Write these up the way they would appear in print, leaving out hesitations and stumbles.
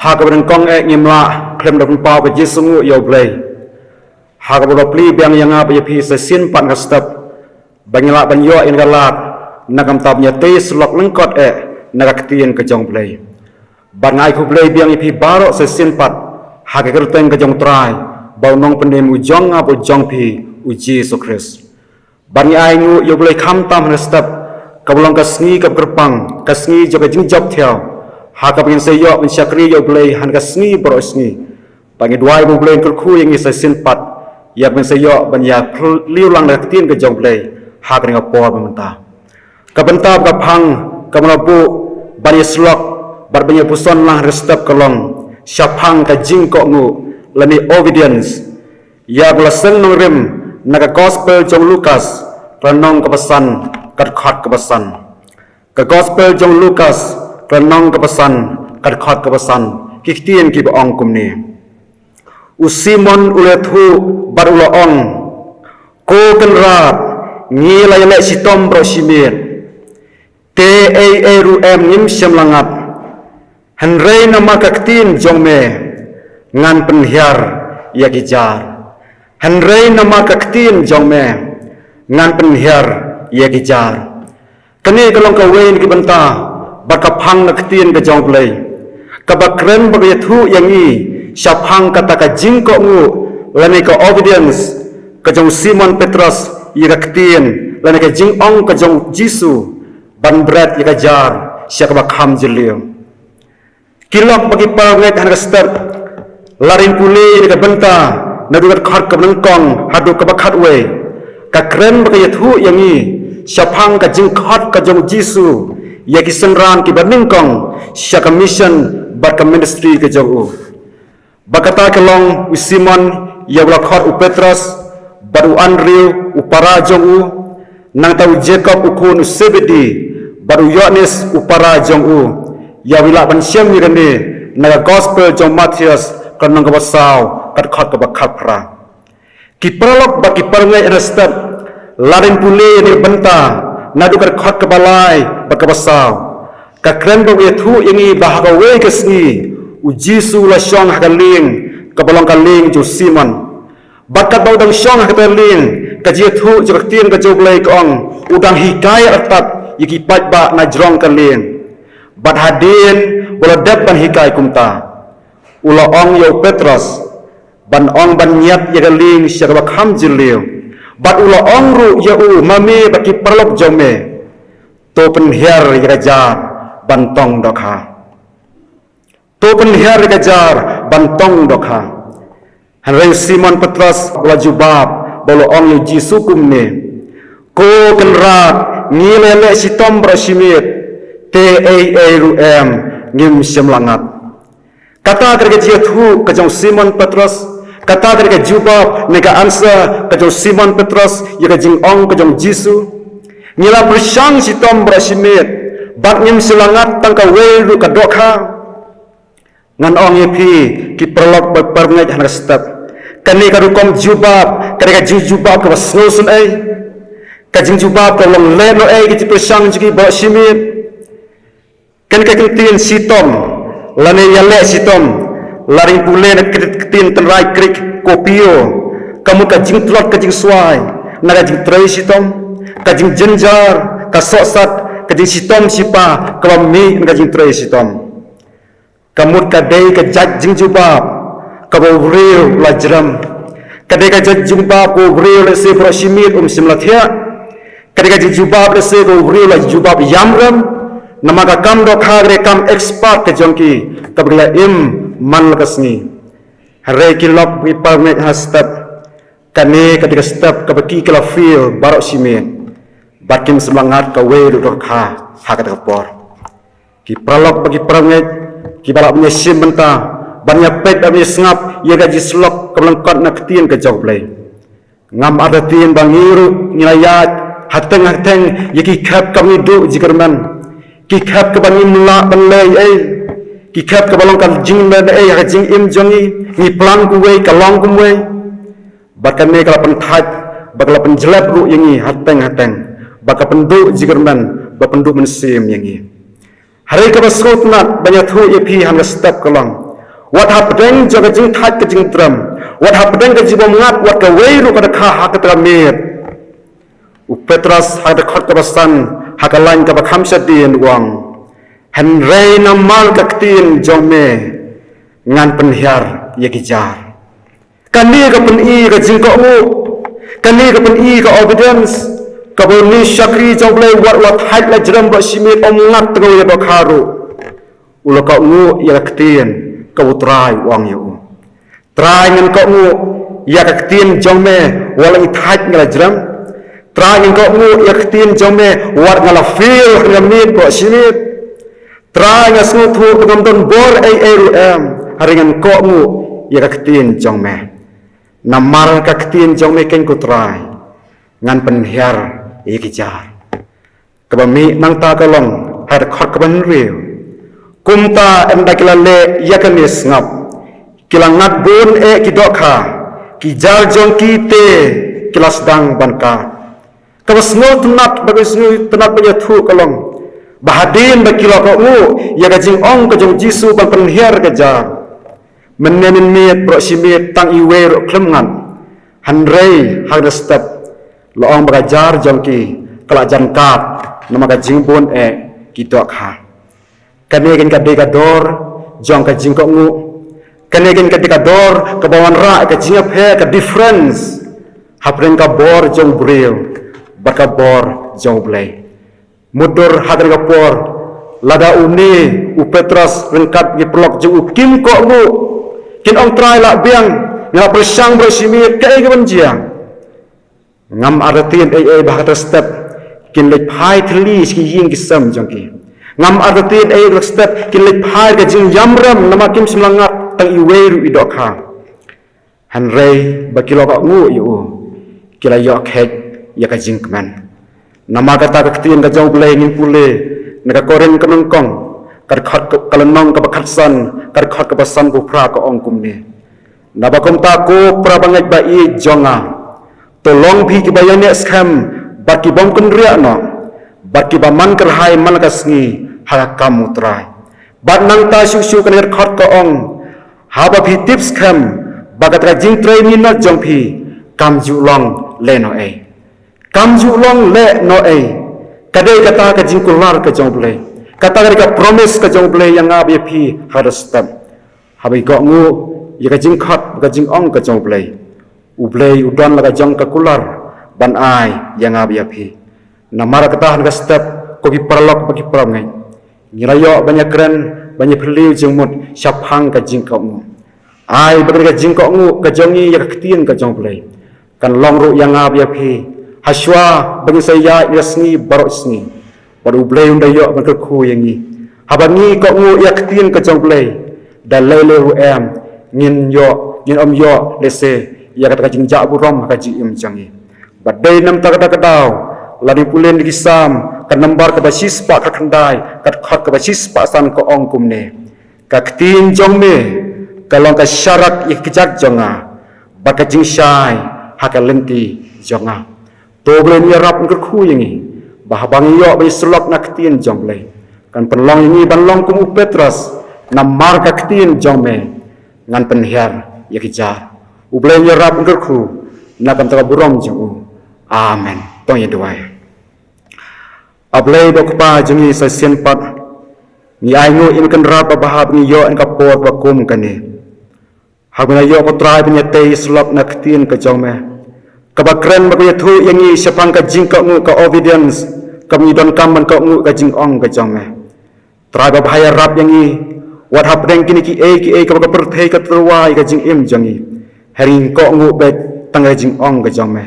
hakaban kong ngimla klem dapun pau ke jisungu yo blay hakaban pli biang yang apa ya pi sesin pan kastap bangila banyo in galat nagam tabnya te slok lengkot nagaktian ke jong blay bangai ku blay biang ipi baro sesin pat hakakerteng ke jong trai bau nong pendem ujong apa jong pi uji sukres bangai ngu yo blay kham tam kastap kabulang kasngi kap kerpang kasngi joga jingjok thiau hakap ingin seyo mensyakri yo blay han kasngi baro sngi bangi duai bu blay kerku yang isa sinpat yak men seyo banyak liulang naktin ke jong blay hak ring apor mementa kabentab kapang kamrabu bani slok bar banyak puson lah restap kolong syapang ka jingko ngu lani obedience ya belaseng nurim naga gospel jong Lukas renong kepesan kat kepesan ke gospel jong Lukas renong kepesan kat kepesan kiktian ki baong kumni usimon ulethu bar ulaong ko kenrat ngilai lek sitom bro simir te ru ngim syam langat henrei nama kaktin jong me ngan penhiar ya gijar henrei nama kaktin jong me ngan penhiar ya gijar kini kalong kawain ki benta bakapang naktin ke jong play kabakren bagayathu yang i syapang kata ka jingko ngu lani ka obedience ka jong Simon Petrus yaktin lani ka jingong ka jong Jisu ban berat yakajar syak bakham jeliu kilok bagi panget han step larin puli ka benta nadugat khat ka nangkong hadu ka bakhat we ka kren bagayathu yang i syapang ka jingkhat ka jong Jisu yaki senran ki baningkong syak mission bat ka ministry ka jong bakata kelong Simon ya blakhat u Petrus baru Andrew upara jong nang tahu Jacob ukun Zebedi baru Yohanes upara jong ya wila ban syam ni rene naga gospel jong Matius kanang kabasau kat khat kabakhat pra ki pralok baki parngai anastat larin pule ni benta nadu kat khat kabalai bakabasau ka kren bo yethu yangi bahaga we kesni ujisu la syong hakaling kabalong kaling jo Simon bakat bau dang syong hakaling kajiathu jaktin ka joblay kong udang hikai atat yiki patba na jrong kaling bad hadin bola depan hikai kumta ula ong yo Petrus ban ong ban nyat yagaling syarba kham jiliu bad ula ong ru ya mami baki perlok jome to penhiar yagajar bantong dokha to penhiar yagajar bantong dokha hanrei Simon Petrus wajubab bolo ong Jisu kumne ko kenrat ngilele sitom brasimit te ru ngim syamlangat kata kerja jiathu ka jong Simon Petrus kata kerja jubab nega ansa ka jong Simon Petrus ya ka jing ong ka jong Jisu ngila bersang sitom brasimit bak ngim syamlangat tangka weru ka dokha ngan ong yepi ki perlok berperngaj han step kani karukom jubab kani ka jubab ka snusun ka jubab ka long leno ki bersang jiki ba simit kan ka kintin sitom lane yale sitom laring pule na kintin tenrai krik kopio kamu ka jing tlot ka jing swai na ka jing trai sitom ka jing jenjar ka sosat ka jing sitom sipa ka mi ka jing trai sitom kamu ka dei ka jat jing jubab ka bawriu lajram ka dei ka jat jubab ko bawriu le se prosimit simlathia ka dei ka jing jubab le se ko bawriu la jubab yamram nama ka kam do khagre kam expert ke jongki kabla im man lakasni hare ki lok wi permit hastap kane ketika step ka baki kala feel barok simen bakin semangat ka we do kha hakat kapor ki pralok bagi permit ki balak punya sim benta banyak pet ami sengap ye gaji slok kelengkot nak tien ke jauh play ngam ada tien bangiru nilayat hateng ye ki khap kami do jikerman ki khap ke bani mula banlai ki khap ke balong kan jing na ha jing im jongi ni plan ku we kalong ku we bakan me kala penthat bakala penjelap ru yangi hateng baka pendu jigerman ba pendu mensim yangi hari ka basut nat banyak thu ye phi han step kalong wat hapdeng jaga jing that ke jing tram wat hapdeng ke jibom ngat wat ke weiru ka kha ha ke tramit u Petras ha de khot ka basan ha ka lain ka bakham sadin wang han rei na mal ka tin jome ngan penhiar ye kijar kani ka pen I ka jing ko ngu kani ka pen I ka obedience ka boni syakri jomble wat haid la jram ba simit om ngat tro ye ba kharu ulo ka ngu ya ktin ka utrai wang yu trai ngan ka ngu ya ktin jome wala I haid ngala jram trai ngan ka ngu ya ktin jome wat ngala feel ngamit ba simit trai ngasnu thu ngam don bor am haringan ko ngu ya ktin jome namal ka ktin jome ken ku trai ngan penhiar ye kijar kabami nang ta kalong har khot kaban riu kumta em da kilale yakanis ngap kilangat bun kidokha kijar jong kite kilas dang banka kabasno tunat bagisnu tunat banya thu kalong bahadin bakilo ko mu ya gajing ong ka jong jisu ban penhiar kejar menenin miet bro simit tang iwer klemngan hanrei hagda step loong bagajar jongki kelajan kat nama gajing bun kidokha kanegen kadekador jong ka jing ko ngu kanegen kadekador ka bawan ra ka jing phe ka difference hapren ka bor jong bril baka bor jong blai mudur hadar ka por lada uni u Petras rengkat gi plok jong kim ko ngu kin ong trai la biang ngala persang bersimit ka ge banjiang ngam aratin bahata step kin lek phai thli ski ying kisam jongki ngam aratin step kin lek phai ka jing yamram nama kim simlangat tang iweru idokha hanrei bakilo ka ngu yu kila yo khek ya ka jing kman nama kata ka tin ka jong blai ning pule naka koren ka nongkong kar khat kalanong ka bakhatsan kar khat ka basan bu pra ka ong kumne nabakom ta ko prabangai ba I jonga tolong phi ki bayane scam baki bom kun ria no baki ba man kar hai man ka sngi ha kam utrai bat nang ta shu shu kan khot ka ong ha ba phi tips scam bagat ka jing trai ni no jong phi kam ju long le no kam ju long le no kadai kata ka jing kular ka jong ble kata ka promise ka jong ble yang ab ye phi har step habai ko ngu ye ka jing khot ka jing ong ka jong ble ublei udon laga jong ka kular ban ai yang ab ya phi namara katahan ka step ko ki parlok bagi prangai ngirayo banyak keren banyak perliu jengmut syapang ka jing ka ngu ai bagai ka jing ka ngu ka jongi ya ketien ka jong blei kan long ru yang ab ya phi haswa bagi saya yasni barok sni baru blei undayo ban ka khu yang ni habangi ka ngu ya ketien ka jong blei dan lele ru em ngin om yo lese ya kata jing ja burom ka ji im jangi badai nam ta kata kadau lari pulen di sam kan nambar ka basis pa ka khandai kat khot ka basis pa san ko ong kumne ka ktin jong me kalong ka syarat ikjak jonga baka jing syai haka lenti jonga to blen ya rap ngker khu yangi bahabang yo bai slok na ktin jong ble kan penlong ini banlong kum Petras namar ka ktin jong me ngan penhiar ya kijar ublay ya rap ngkerku nakam taka burom jeng amen tong ya doa ablay dokpa jengi sa sienpat ni aingu imkan rap bahab ni yo en kapor bakum kani hagna yo ko trai punya tei slok na ktin ka jome kabakren bagya thu yangi syapang ka jing ka ngu ka obedience kami don kaman ka ngu ka jing ong ka jome trai bahaya rap yangi wat hapdeng kini ki ka perthei ka terwai ka jing im jangi haring ko ngu bet tangga jing ong ka jome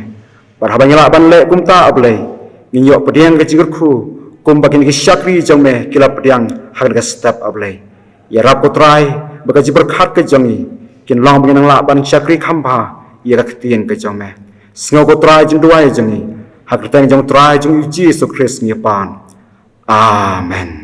barhabanya la ban le kumta ablay ninyo pediang ka jing khu kum bakin ki syakri jome kila pediang hak ka step ablay ya rap ko trai baka ji berkhat ka jangi kin long bagin la ban syakri khamba ya ka ktien ka jome sngo ko trai jing duai jangi hak tang jong trai jing Jesus Christ ni pan amen